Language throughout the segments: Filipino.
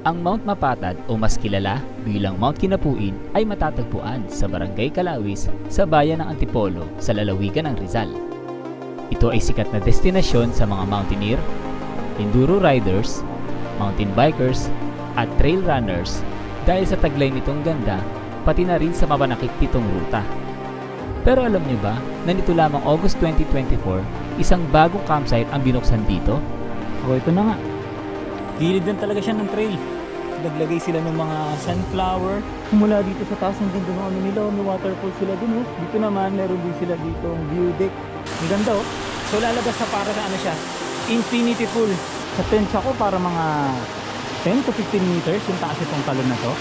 Ang Mount Mapatad o mas kilala bilang Mount Kinapuin ay matatagpuan sa Barangay Kalawis sa bayan ng Antipolo sa lalawigan ng Rizal. Ito ay sikat na destinasyon sa mga mountaineer, enduro riders, mountain bikers at trail runners dahil sa taglay nitong ganda pati na rin sa mapanakit nitong ruta. Pero alam niyo ba na nito lamang August 2024, isang bagong campsite ang binuksan dito? O ito na nga. Gilid din talaga siya ng trail. Naglagay sila ng mga sunflower. Mula dito sa taas, ang ganda ng ano nila. May waterfall sila dun. Dito naman, meron din sila dito ang view deck. Ang ganda oh. So lalabas sa para na ano siya, infinity pool. Sa tents ako para mga 10 to 15 meters yung taas itong talon na to.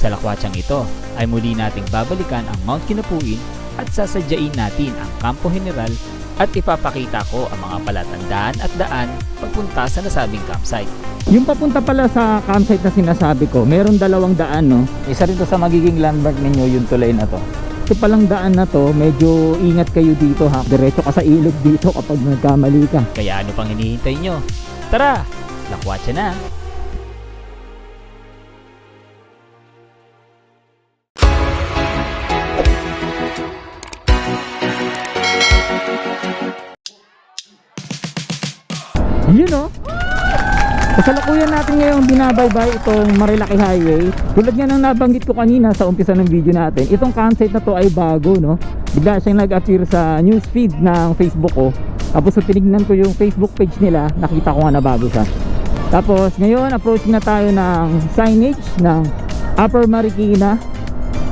Sa lakwatsang ito ay muli nating babalikan ang Mount Kinapuin at sasadyain natin ang Campo General at ipapakita ko ang mga palatandaan at daan papunta sa nasabing campsite. Yung papunta pala sa campsite na sinasabi ko, meron dalawang daan no. Isa rin to sa magiging landmark ninyo yung tulay na to. Ito palang daan na to, medyo ingat kayo dito ha. Diretso ka sa ilog dito kapag nagkamali ka. Kaya ano pang hinihintay nyo? Tara! Lakwatsa na! Yun o. Kasalukuyan natin ngayong binabaybay itong Marilaki Highway. Tulad nga ng nabanggit ko kanina sa umpisa ng video natin, itong campsite na to ay bago no. Bigla siyang nag-appear sa newsfeed ng Facebook ko. Tapos tinignan ko yung Facebook page nila, nakita ko nga na bago siya. Tapos ngayon approach na tayo ng signage ng Upper Marikina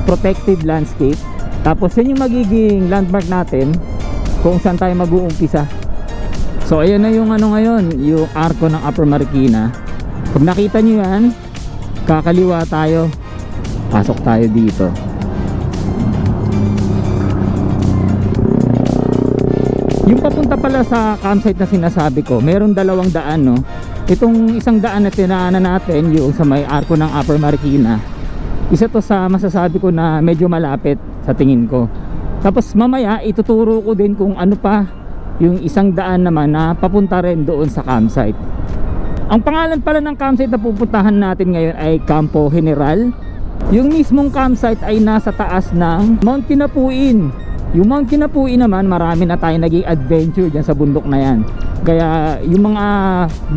Protected Landscape. Tapos yun yung magiging landmark natin kung saan tayo mag-uumpisa. So ayan na yung ano ngayon, yung arko ng Upper Marikina. Pag nakita nyo yan, kakaliwa tayo, pasok tayo dito. Yung papunta pala sa campsite na sinasabi ko, meron dalawang daan no. Itong isang daan na tinaanan natin, yung sa may arko ng Upper Marikina, isa to sa masasabi ko na medyo malapit sa tingin ko. Tapos mamaya ituturo ko din kung ano pa yung isang daan naman na papunta rin doon sa campsite. Ang pangalan pala ng campsite na pupuntahan natin ngayon ay Campo General. Yung mismong campsite ay nasa taas ng Mount Kinapuin. Yung Mount Kinapuin naman, marami na tayo naging adventure dyan sa bundok na yan. Kaya yung mga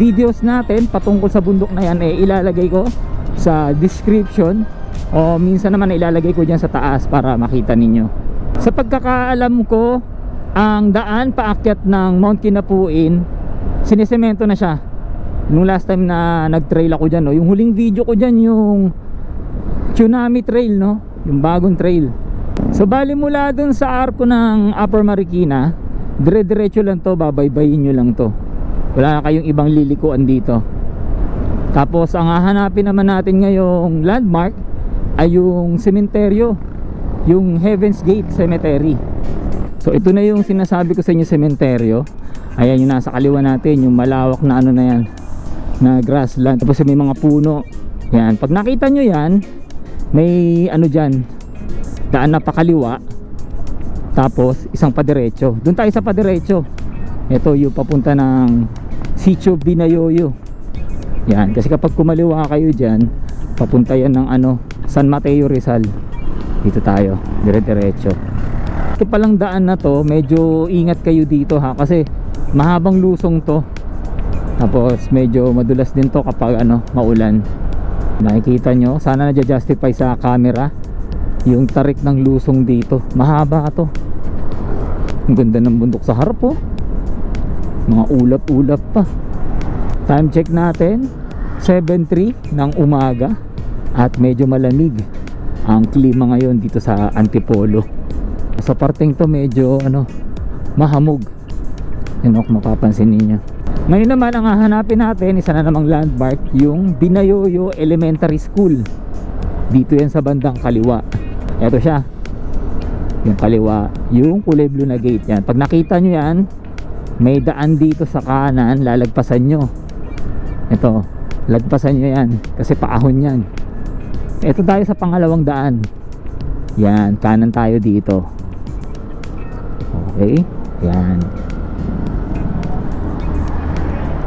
videos natin patungkol sa bundok na yan ilalagay ko sa description, o minsan naman ilalagay ko dyan sa taas para makita ninyo. Sa pagkakaalam ko, ang daan paakyat ng Mount Kinapuin, sinisemento na siya. Nung last time na nag-trail ako dyan, no? Yung huling video ko dyan, yung Tsunami Trail, no? Yung bagong trail. So bali mula dun sa arko ng Upper Marikina, dire-diretso lang to, babaybayin nyo lang to. Wala na kayong ibang lilikuan dito. Tapos ang hahanapin naman natin ngayong landmark ay yung sementeryo, yung Heaven's Gate Cemetery. So ito na yung sinasabi ko sa inyo, sementeryo. Ayan yung nasa kaliwa natin, yung malawak na ano na yan, na grassland. Tapos may mga puno. Yan, pag nakita nyo yan, may ano dyan, daan na pakaliwa. Tapos isang padiretso. Doon tayo sa padiretso. Ito yung papunta ng Sitio Binayoyo. Yan, kasi kapag kumaliwa kayo dyan, papunta yan ng ano, San Mateo Rizal. Dito tayo, dire-diretso. Ito palang daan na to, medyo ingat kayo dito ha, kasi mahabang lusong to. Tapos medyo madulas din to kapag ano, maulan. Nakikita nyo, sana nadya-justify sa camera yung tarik ng lusong dito. Mahaba to. Ang ganda ng bundok sa harap oh. Mga ulap-ulap pa. Time check natin 7:03 ng umaga. At medyo malamig ang klima ngayon dito sa Antipolo. Sa parteng to medyo ano, mahamog. Yan kung mapapansin niyo. Ngayon naman ang hahanapin natin, isa na namang landmark, yung Binayoyo Elementary School. Dito yan sa bandang kaliwa. Ito siya, yung kaliwa, yung kulay blue na gate yan. Pag nakita nyo yan, may daan dito sa kanan, lalagpasan nyo. Ito, lagpasan nyo yan kasi paahon yan. Ito tayo sa pangalawang daan. Yan, kanan tayo dito. Okay, yan.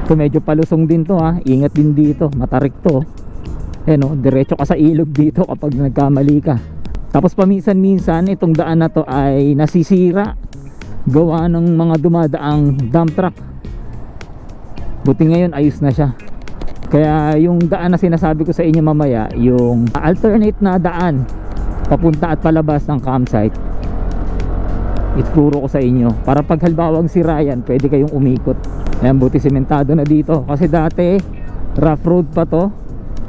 Ito medyo palusong din to ha, ingat din dito, matarik to. Ayan o, diretso ka sa ilog dito kapag nagkamali ka. Tapos paminsan-minsan itong daan na to ay nasisira gawa ng mga dumadaang dump truck. Buti ngayon ayos na siya. Kaya yung daan na sinasabi ko sa inyo mamaya, yung alternate na daan papunta at palabas ng campsite, ituturo ko sa inyo para pag halbawang sira yan, pwede kayong umikot. Ayan, buti sementado na dito kasi dati rough road pa to.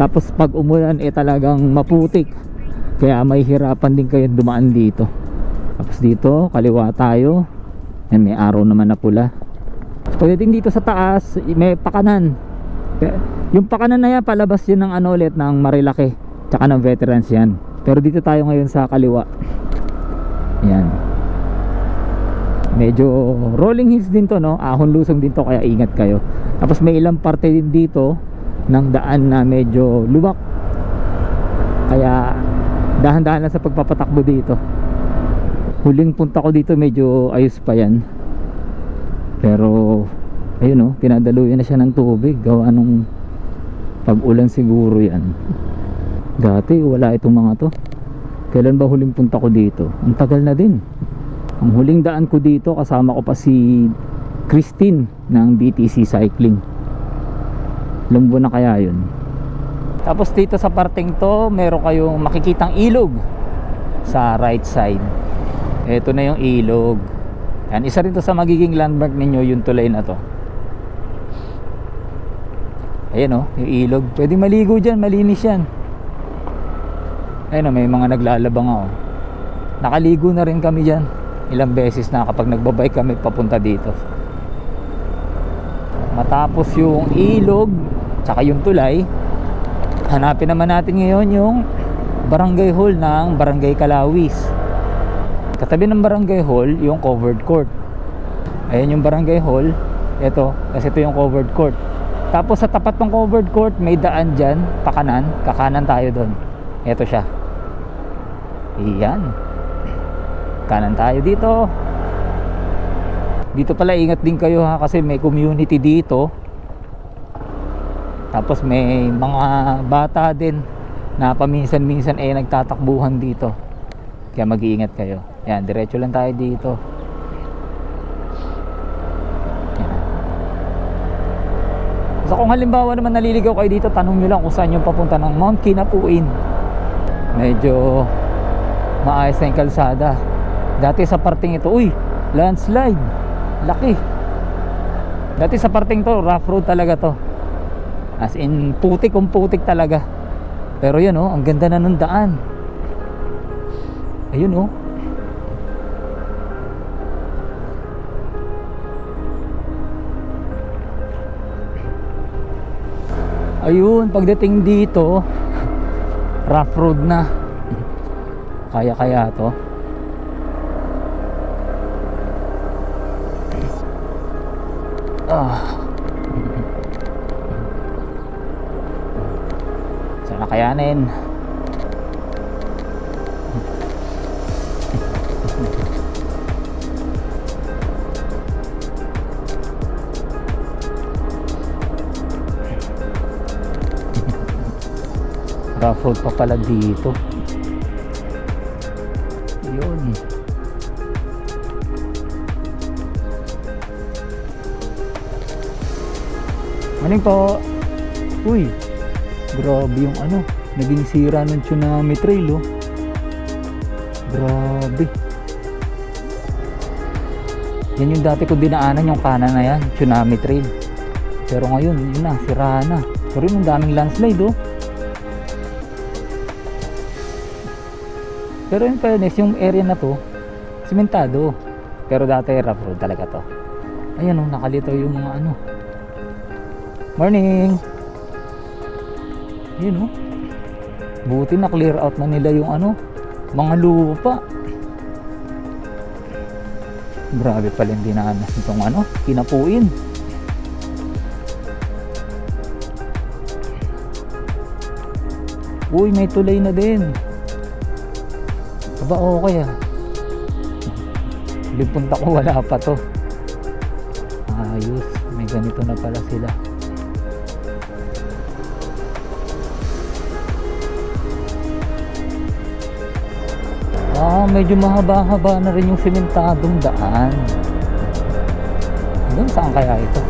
Tapos pag umulan talagang maputik, kaya may hirapan din kayo dumaan dito. Tapos dito kaliwa tayo. Yan, may araw naman na pula. Pagdating dito sa taas may pakanan. Yung pakanan na yan palabas yun ng ano ulit, ng Marilaki tsaka ng Veterans yan. Pero dito tayo ngayon sa kaliwa. Yan, medyo rolling hills din to, no? Ahon lusong din to, kaya ingat kayo. Tapos may ilang parte din dito ng daan na medyo lubak, kaya dahan-dahan lang sa pagpapatakbo dito. Huling punta ko dito medyo ayos pa yan, pero ayun, tinadaluyan na siya ng tubig gawa nung pag-ulan siguro yan. Dati wala itong mga to. Kailan ba huling punta ko dito? Ang tagal na din. Ang huling daan ko dito kasama ko pa si Christine ng BTC Cycling. Ilang buwan na kaya yun. Tapos dito sa parteng to meron kayong makikitang ilog sa right side. Ito na yung ilog. Yan, isa rin to sa magiging landmark ninyo, yung tulay na to. Ayan yung ilog. Pwede maligo dyan, malinis yan. Ayan may mga naglalabang nakaligo na rin kami dyan ilang beses na kapag nagbabike kami papunta dito. Matapos yung ilog tsaka yung tulay, hanapin naman natin ngayon yung barangay hall ng Barangay Kalawis. Katabi ng barangay hall yung covered court. Ayan yung barangay hall. Ito, kasi ito yung covered court. Tapos sa tapat ng covered court may daan dyan, pakanan, kakanan tayo doon. Ito siya. Iyan, kanan tayo dito. Dito pala ingat din kayo ha, kasi may community dito. Tapos may mga bata din na paminsan-minsan nagtatakbuhan dito, kaya mag-iingat kayo. Yan, diretso lang tayo dito. Yan. So kung halimbawa naman naliligaw kayo dito, tanong nyo lang kung saan yung papunta ng Mount Kinapuin. Medyo maayos na yung kalsada. Dati sa parting ito, landslide, laki. Dati sa parting to rough road talaga to, as in putik kung putik talaga. Pero yun ang ganda na ng daan. Ayun ayun, pagdating dito rough road na. Kaya to. Sana kayanin. Rough road pa pala dito. Yun. Maning po. Uy, grabe yung naging sira ng tsunami trail Grabe. Yan yung dati ko dinaanan, yung kanan na yan, tsunami trail. Pero ngayon, yun na, sira na. Pero yung daming landslide Pero in fairness, yung area na to simentado, pero dati rough road talaga to. Ayan nakalitaw yung mga Morning. Yun buti na clear out na nila yung mga lupa. Grabe pala yung dinanas itong Kinapuin. Uy, may tulay na din. Aba, okay huling punta ko wala pa to. Ayos, may ganito na pala sila. Medyo mahaba-haba na rin yung sementadong daan. Hanggang saan kaya ito?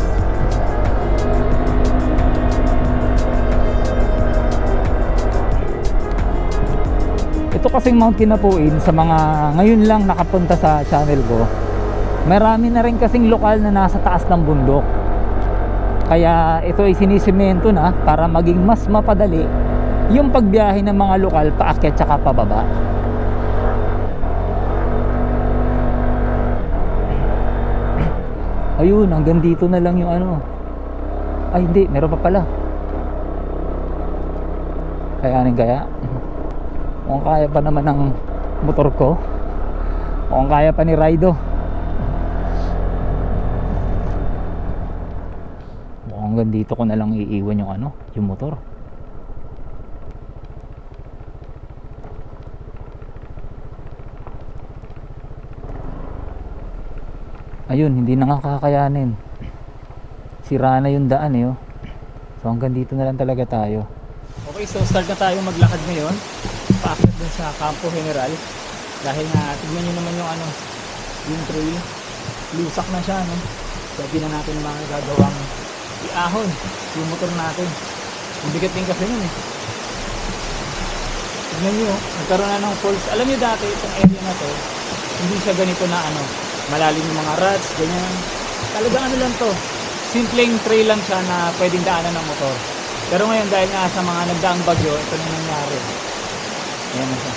Ito kasing Mount Kinapuin, sa mga ngayon lang nakapunta sa channel ko, marami na rin kasing lokal na nasa taas ng bundok. Kaya ito ay sinisemento na para maging mas mapadali yung pagbiyahe ng mga lokal paakyat tsaka pababa. Ayun, hanggang dito na lang yung ano. Ay hindi, meron pa pala. Kayanin kaya? Kung kaya pa naman ng motor ko, kung kaya pa ni Raido. Hanggang dito ko na lang iiwan yung ano, yung motor. Ayun, hindi na nga kakayanin. Sira na yung daan eh, oh. So hanggang dito na lang talaga tayo. Okay, so start na tayo maglakad ngayon. Paakyat dun sa Campo General. Dahil nga, tignan nyo naman yung ano, yung trail. Lusak na siya, no? Pwede na natin mga gagawang iahon yung motor natin. Ang bigat din kasi nun eh. Tignan nyo, nagkaroon na ng falls. Alam nyo dati, itong area na to, hindi siya ganito na ano, malalim yung mga ruts, ganyan. Talagang ano lang to, simpleng trail lang siya na pwedeng daanan ng motor. Pero ngayon dahil nga sa mga nagdaang bagyo, ito na nangyari. Ayan na siya.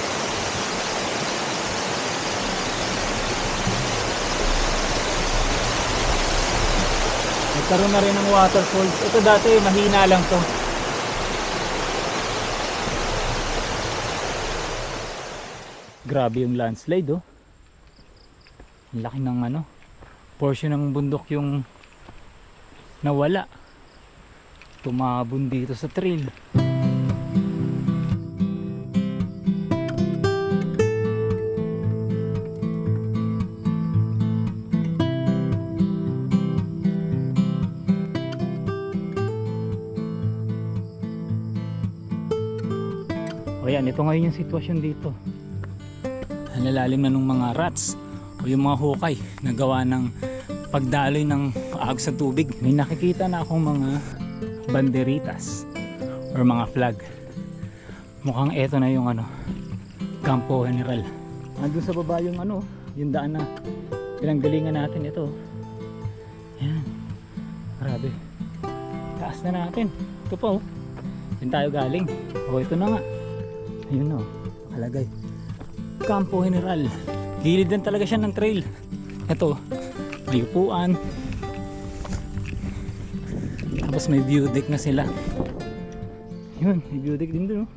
Nagkaroon na rin ng waterfalls. Ito dati mahina lang to. Grabe yung landslide, oh. Laki ng ano, portion ng bundok yung nawala. Tumabon dito sa trail. O yan, ito ngayon yung sitwasyon dito. Ang lalalim na ng mga rats o yung mga hukay na gawa ng pagdaloy ng agos sa tubig. May nakikita na akong mga banderitas or mga flag. Mukhang eto na yung ano, Campo General. Andun sa baba yung ano, yung daan na pinanggalingan natin. Ito, yan, grabe, taas na natin. Ito pa, oh, yun tayo galing. O ito na nga, ayun, oh, nakalagay Campo General. Gilid lang talaga siya ng trail. Ito, may upuan. Tapos may view deck na sila. Yun, may view deck din dun, oh.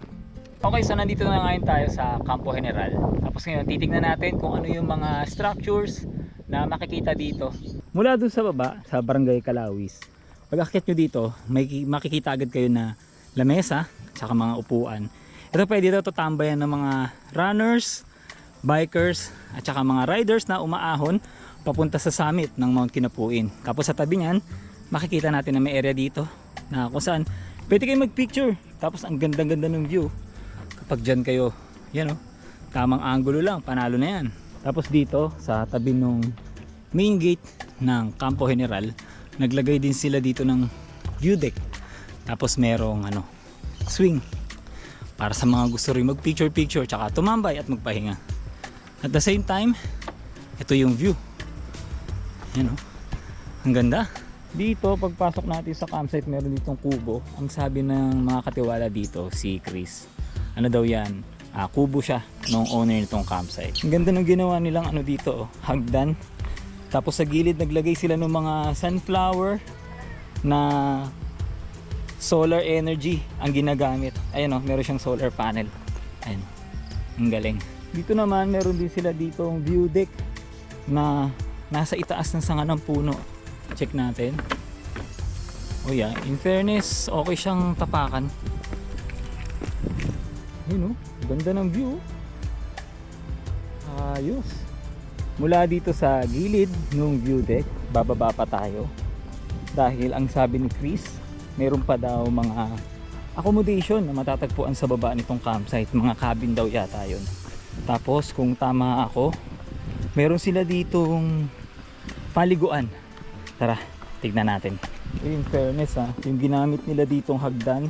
Okay, so nandito na ngayon tayo sa Campo General. Tapos ngayon, titignan natin kung ano yung mga structures na makikita dito. Mula dun sa baba, sa Barangay Calawis, pag akit nyo dito, may makikita agad kayo na lamesa, saka mga upuan. Ito pwede dito tambayan ng mga runners, bikers, at saka mga riders na umaahon papunta sa summit ng Mount Kinapuin. Tapos sa tabi niyan, makikita natin na may area dito na kung saan pwede kayo mag-picture. Tapos ang ganda-ganda ng view. Kapag dyan kayo, yan o, tamang angulo lang, panalo na yan. Tapos dito, sa tabi ng main gate ng Campo General, naglagay din sila dito ng view deck. Tapos merong ano, swing para sa mga gusto rin mag-picture-picture tsaka tumambay at magpahinga. At the same time, ito yung view. Yan o, ang ganda. Dito, pagpasok natin sa campsite, meron ditong kubo. Ang sabi ng mga katiwala dito, si Chris, ano daw yan, kubo siya nung owner nitong campsite. Ang ganda ng ginawa nilang ano dito, oh, hagdan. Tapos sa gilid naglagay sila ng mga sunflower na solar energy ang ginagamit. Ayan o, meron siyang solar panel. Ayan, ang galing. Dito naman meron din sila ditong view deck na nasa itaas ng sanga ng puno. Check natin. Oh yeah, in fairness, okay siyang tapakan. Yun, oh, ganda ng view. Ayos. mula dito sa gilid ng view deck, bababa pa tayo. Dahil ang sabi ni Chris, meron pa daw mga accommodation na matatagpuan sa baba nitong campsite. Mga cabin daw yata yun. Tapos kung tama ako, meron sila ditong paliguan. Tara, tignan natin. In fairness yung ginamit nila ditong hagdan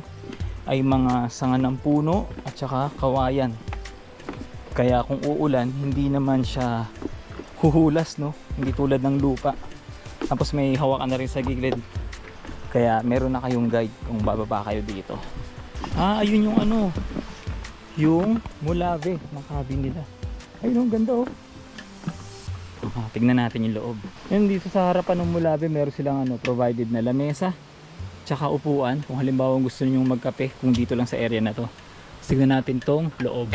ay mga sanga ng puno at saka kawayan. Kaya kung uulan, hindi naman siya huhulas, no? Hindi tulad ng lupa. Tapos may hawakan na rin sa gilid. Kaya meron na kayong guide kung bababa kayo dito. Ayun yung ano, yung mulave ng cabin nila. Ayun, ang ganda oh. Tignan natin yung loob. Yan, dito sa harapan ng mulave meron silang provided na lamesa tsaka upuan kung halimbawa gusto niyo magkape kung dito lang sa area na to. Tignan natin tong loob.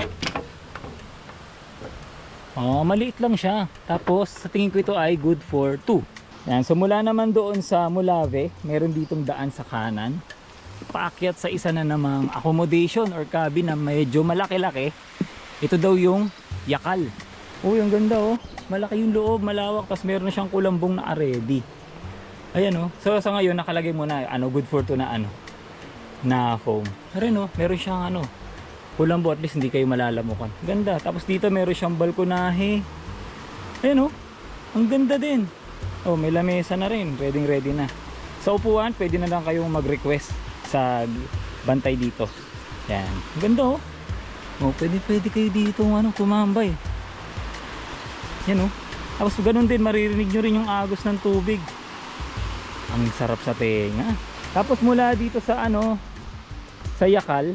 Maliit lang siya. Tapos sa tingin ko ito ay good for 2. Yan, so mula naman doon sa mulave, meron ditong daan sa kanan. Paakyat sa isa na namang accommodation or cabin na medyo malaki-laki. Ito daw yung yakal. Uy, ang ganda oh. Malaki yung loob, malawak, tapos meron na siyang kulambong na ready. Ayan oh. So sa ngayon nakalagay mo na good for 2 na foam. Pero meron siyang kulambo, at least hindi kayo malalamukan. Ganda. Tapos dito meron siyang balkonahe. Ayan oh. Ang ganda din. Oh, may lamesa na rin. Pwedeng ready na. Sa upuan, pwede na lang kayong mag-request sa bantay dito. Yan. Ang ganda oh. Oh, pwede kayo dito kumambay. Yan oh. Tapos ganun din, maririnig nyo rin yung agos ng tubig. Ang sarap sa tenga. Tapos mula dito sa sa yakal,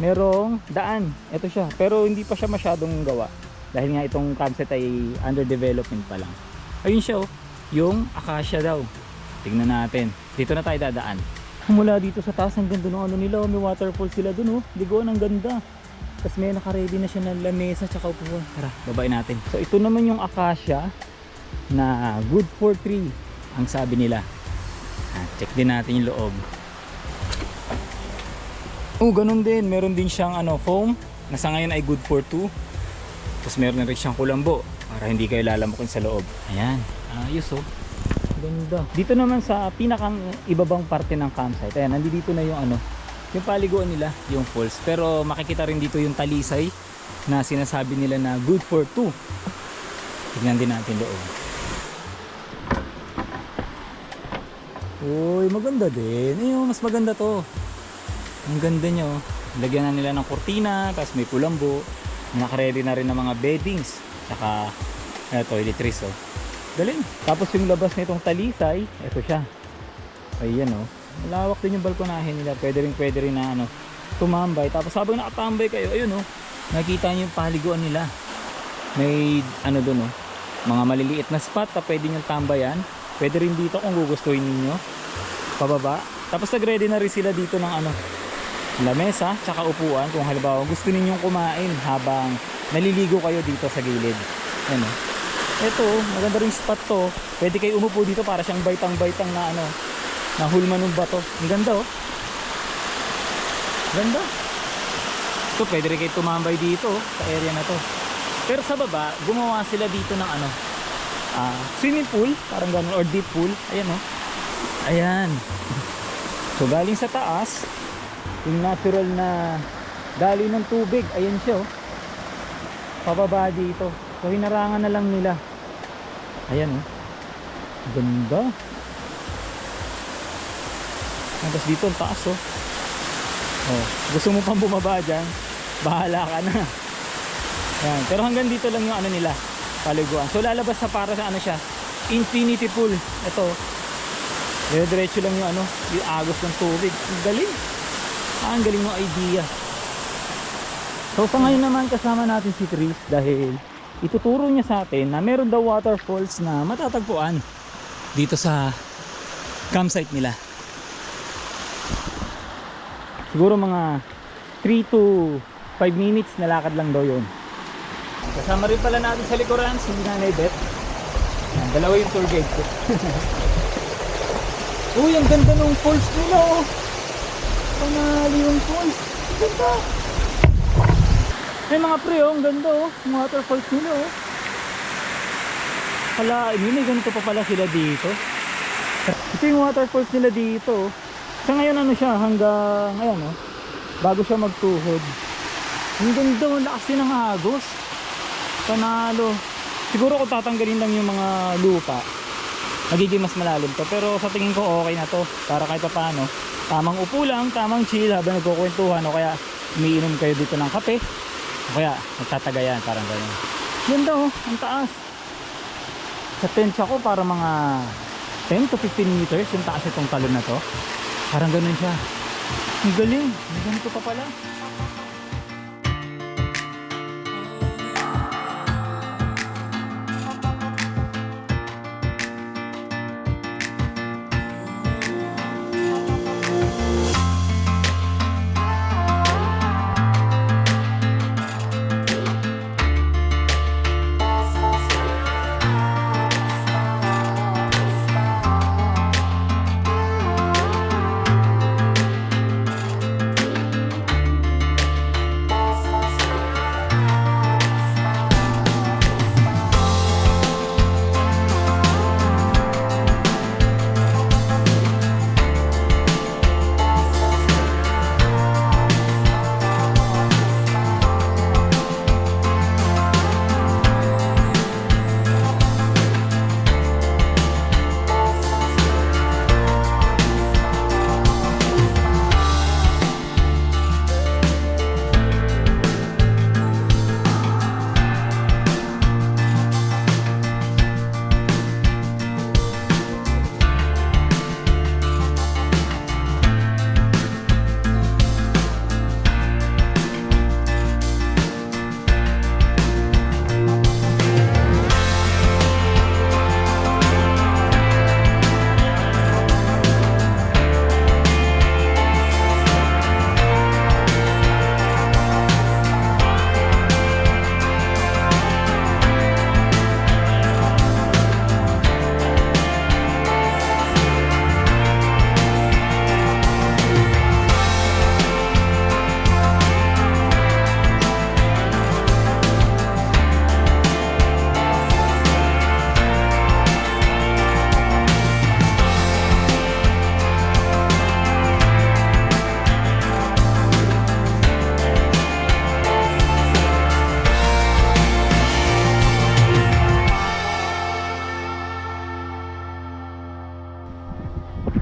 merong daan. Ito siya. Pero hindi pa siya masyadong gawa. Dahil nga itong campsite ay under development pa lang. Ayun siya oh. Yung acacia daw. Tingnan natin. Dito na tayo dadaan. Mula dito sa taas, ang ganda ng nila. May waterfall sila dun oh. Ligoan, ang ganda. Tapos may naka-ready na siya ng lamesa tsaka upuan. Tara, babain natin. So ito naman yung acacia na good for 3 ang sabi nila. Check din natin yung loob. Ganun din. Meron din siyang foam na sa ngayon ay good for 2. Tapos meron rin siyang kulambo para hindi kayo lalamukin sa loob. Ayan. Ayos oh. Ganda. Dito naman sa pinakang ibabang parte ng campsite. Ayan, nandito na yung yung paliguan nila, yung falls. Pero makikita rin dito yung talisay na sinasabi nila na good for 2. Tignan din natin loob. Uy, maganda din. Ayun, mas maganda to. Ang ganda nyo. Lagyan na nila ng kurtina, tapos may kulambo. Nakaready na rin ng mga beddings. Saka toiletries oh. Galing. Tapos yung labas nitong talisay, ito siya. Ayan oh. Malawak din yung balkonahe nila. Pwede rin na tumambay. Tapos habang nakatambay kayo, ayun oh. Nakikita nyo yung paliguan nila. May doon oh. Mga maliliit na spot na pwede nyo tambayan. Pwede rin dito kung gugustuhin niyo pababa. Tapos nag-ready na rin sila dito ng lamesa tsaka upuan kung halimbawa gusto ninyong kumain habang naliligo kayo dito sa gilid. Ayan oh. Ito, maganda rin spot to. Pwede kayo umupo dito para siyang baitang-baitang na na hulma ng bato. Ang ganda oh. Ganda. Ito, pwede rin kayo tumambay dito sa area na to. Pero sa baba, gumawa sila dito ng swimming pool, parang gano'n, or deep pool. Ayan oh. Ayan. So galing sa taas, yung natural na daloy ng tubig, ayan siya oh. Pababa dito. So hinarangan na lang nila. Ayan oh. Ganda. Tapos dito ang taas oh. Gusto mo pang bumaba dyan, bahala ka na. Ayan. Pero hanggang dito lang yung nila, paliguan. So lalabas sa para sa siya, infinity pool. Ito. Diretso lang yung yung agos ng tubig. Ang galing. Ang galing ng idea. So sa ngayon naman kasama natin si Chris dahil ituturo niya sa atin na meron daw waterfalls na matatagpuan dito sa campsite nila. Siguro mga 3 to 5 minutes na lakad lang daw yun. Kasama rin pala natin sa likuran si Nanay Beth. Dalawa yung tour guide ko. Uy, ang ganda ng falls nila oh. Panali yung falls. Ang ganda. Ay mga pre oh, ang ganda oh. Yung waterfalls nila oh. Akalain nyo, may ganito pa pala sila dito. Ito yung waterfalls nila dito. Sa ngayon ano siya, hanggang ayan oh, bago siya magtuhod. Ang ganda, lakas din ng agos. Panalo. Siguro kung tatanggalin lang yung mga lupa, magiging mas malalim to. Pero sa tingin ko okay na to. Para kahit pa paano, tamang upo lang, tamang chill habang nagkukwentuhan. O kaya umiinom kayo dito ng kape. O kaya magtatagayan, parang gano'n. Ganda oh, ang taas. Sa tench ako para mga 10 to 15 meters yung taas itong talon na to. Parang ganun siya. Ang galing, may ganito pa pala.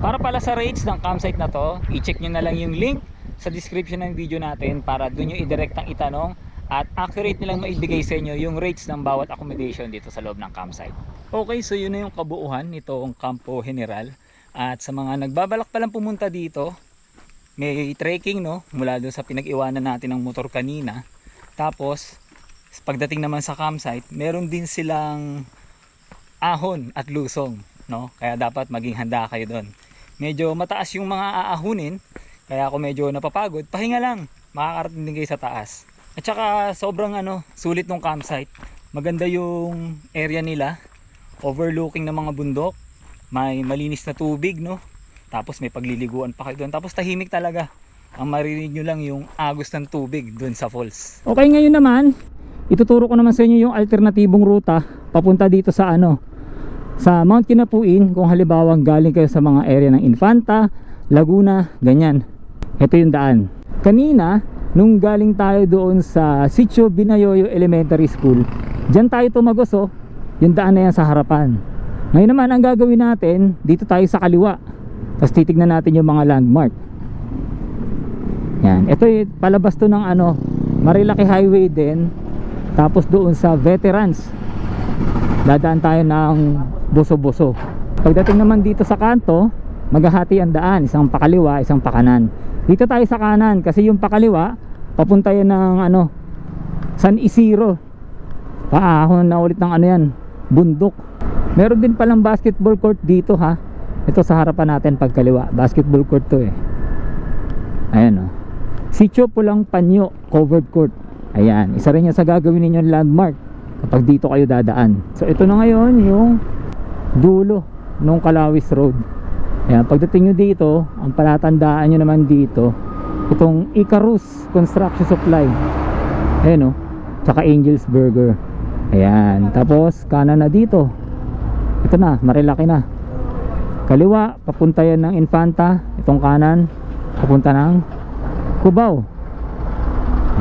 Para pala sa rates ng campsite na to, i-check nyo na lang yung link sa description ng video natin para doon nyo i-direct ang itanong at accurate nilang maibigay sa inyo yung rates ng bawat accommodation dito sa loob ng campsite. Okay, so yun na yung kabuuan nitong Campo General. At sa mga nagbabalak palang pumunta dito, may trekking no, mula doon sa pinag-iwanan natin ng motor kanina. Tapos, pagdating naman sa campsite, meron din silang ahon at lusong, no? Kaya dapat maging handa kayo doon. Medyo mataas yung mga aahunin, kaya ako medyo napapagod. Pahinga lang, makakarating din kayo sa taas. At saka sobrang sulit ng campsite. Maganda yung area nila, overlooking ng mga bundok. May malinis na tubig, no? Tapos may pagliliguan pa kayo doon. Tapos tahimik talaga. Ang maririnig nyo lang yung agos ng tubig doon sa falls. Okay, ngayon naman, ituturo ko naman sa inyo yung alternatibong ruta papunta dito sa sa Mount Kinapuin. Kung halimbawa galing kayo sa mga area ng Infanta, Laguna, ganyan. Ito yung daan. Kanina, nung galing tayo doon sa Sitio Binayoyo Elementary School, dyan tayo tumagos oh. Yung daan na yan sa harapan. Ngayon naman, ang gagawin natin, dito tayo sa kaliwa. Tapos titignan natin yung mga landmark. Yan. Ito palabas to ng Marilaki Highway din. Tapos doon sa Veterans, dadaan tayo ng Boso-Boso. Pagdating naman dito sa kanto, maghahati ang daan, isang pakaliwa, isang pakanan. Dito tayo sa kanan kasi yung pakaliwa papunta yan ng San Isidro. Paahon na ulit ng yan, bundok. Meron din palang basketball court dito ha. Ito sa harapan natin pagkaliwa, basketball court to Ayan oh. Sitio Pulang Panyo covered court. Ayan, isa rin yan sa gagawin ninyong landmark kapag dito kayo dadaan. So ito na ngayon yung dulo nung Kalawis Road. Ayan, pagdating nyo dito, ang palatandaan nyo naman dito, itong Icarus Construction Supply. Ayan o, tsaka Angel's Burger. Ayan, tapos kanan na dito, Ito na, Marilaki na. Kaliwa, papunta yan ng Infanta. Itong kanan, papunta ng Cubao.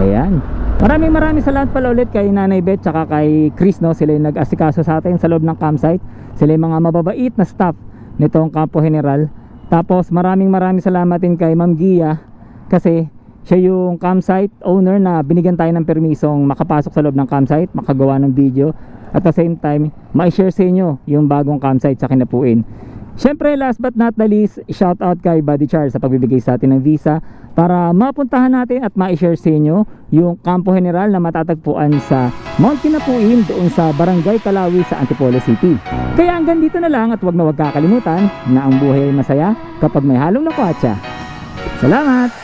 Ayan. Maraming salamat pala ulit kay Nanay Beth tsaka kay Chris, no? Sila yung nag-asikaso sa atin sa loob ng campsite. Sila yung mga mababait na staff nitong Campo General. Tapos maraming salamat din kay Ma'am Gia, kasi siya yung campsite owner na binigyan tayo ng permisong makapasok sa loob ng campsite, makagawa ng video, at the same time ma-share sa inyo yung bagong campsite sa Kinapuin. Syempre, last but not the least, shout out kay Buddy Charles sa pagbibigay sa atin ng visa para mapuntahan natin at ma-share sa inyo yung Campo General na matatagpuan sa Mount Kinapuin, doon sa Barangay Calawi sa Antipolo City. Kaya hanggang dito na lang, at wag kakalimutan na ang buhay ay masaya kapag may halong lakwatsa. Salamat!